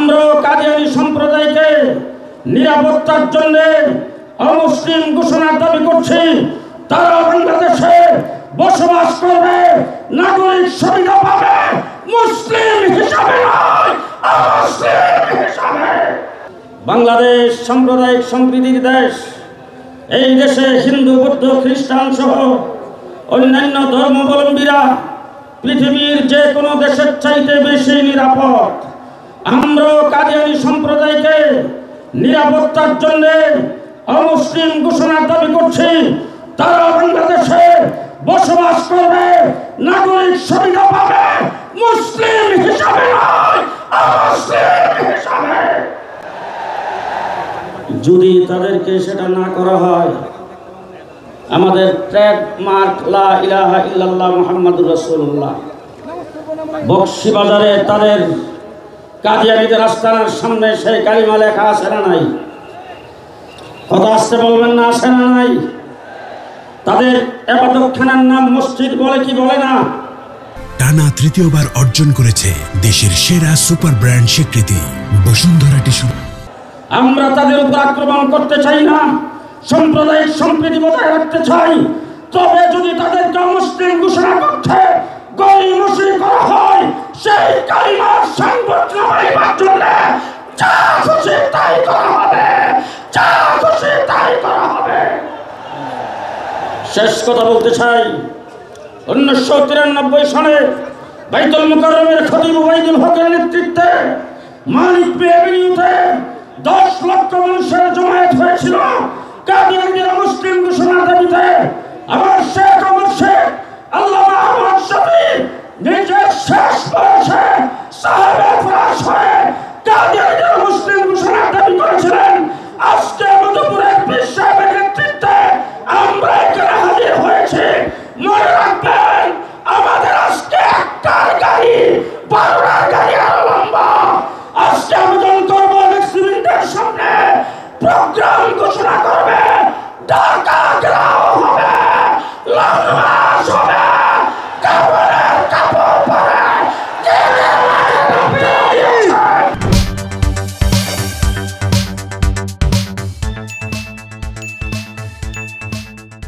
আমরা কাদিয়ানী সম্প্রদায়কে নিরাপত্তার জন্য অমুসলিম ঘোষণার দাবি করছি। তারা বাংলাদেশে বসবাস করবে, নাগরিক সুবিধা পাবে, মুসলিম হিসাবে নয়, অমুসলিম হিসাবে। বাংলাদেশ সাম্প্রদায়িক সম্প্রীতির দেশ। এই দেশে হিন্দু, বৌদ্ধ, খ্রিস্টান সহ অন্যান্য ধর্মাবলম্বীরা পৃথিবীর যে কোনো দেশের চাইতে বেশি নিরাপদ। আমরা কাদিয়ানী সম্প্রদায়কে নিরাপত্তার জন্য অমুসলিম ঘোষণার দাবি করছি। তারা বাংলাদেশে বসবাস করবে, নাগরিক সুবিধা পাবে, মুসলিম হিসাবে নয়, অমুসলিম হিসাবে। যদি তাদেরকে সেটা না করা হয়, আমাদের ট্রেডমার্ক লা ইলাহা ইল্লাল্লাহ মুহাম্মাদুর রাসূলুল্লাহ বক্সিবাজারে তাদের কাদিয়ানীদের আস্তানার সামনে সেই কালিমা লেখা আছে না নাই? কথা আসতে বলবেন না, আছে না নাই? তাদের ইবাদতখানার নাম মসজিদ বলে কি বলে না? টানা তৃতীয়বার অর্জন করেছে দেশের সেরা সুপার ব্র্যান্ড স্বীকৃতি বসুন্ধরা টিস্যু। আমরা তাদের উপর আক্রমণ করতে চাই না, সাম্প্রদায়িক সম্প্রীতি বজায় রাখতে চাই। তবে যদি তাদেরকে মুসলিম ঘোষণা করতে গরিমসি করা হয়, সেই কালিমার সংগঠনের জন্য যা খুশি তাই করা হবে, যা খুশি তাই করা হবে। শেষ কথা বলতে চাই, 1993 সালে বাইতুল মুকাররমের খতিব ওবাইদুল হকের নেতৃত্বে মানিক পে এভিনিউতে 10 লক্ষ মানুষের জমায়েত হয়েছিল কাদিয়ানীদের মুসলিম ঘোষণার দাবিতে। আমার শেখ আমার শেখ আল্লামা আহমদ শফী নিজের শেষ বয়সে সাহেবে ফরাশ হয়ে কাদিয়ানীদের মুসলিম ঘোষণার দাবি করেছিলেন। আজকে মধুপুরের পীর সাহেবের নেতৃত্বে আমরা এখানে হাজির হয়েছি। মনে রাখবেন, আমাদের আজকে একটার গাড়ি 12টার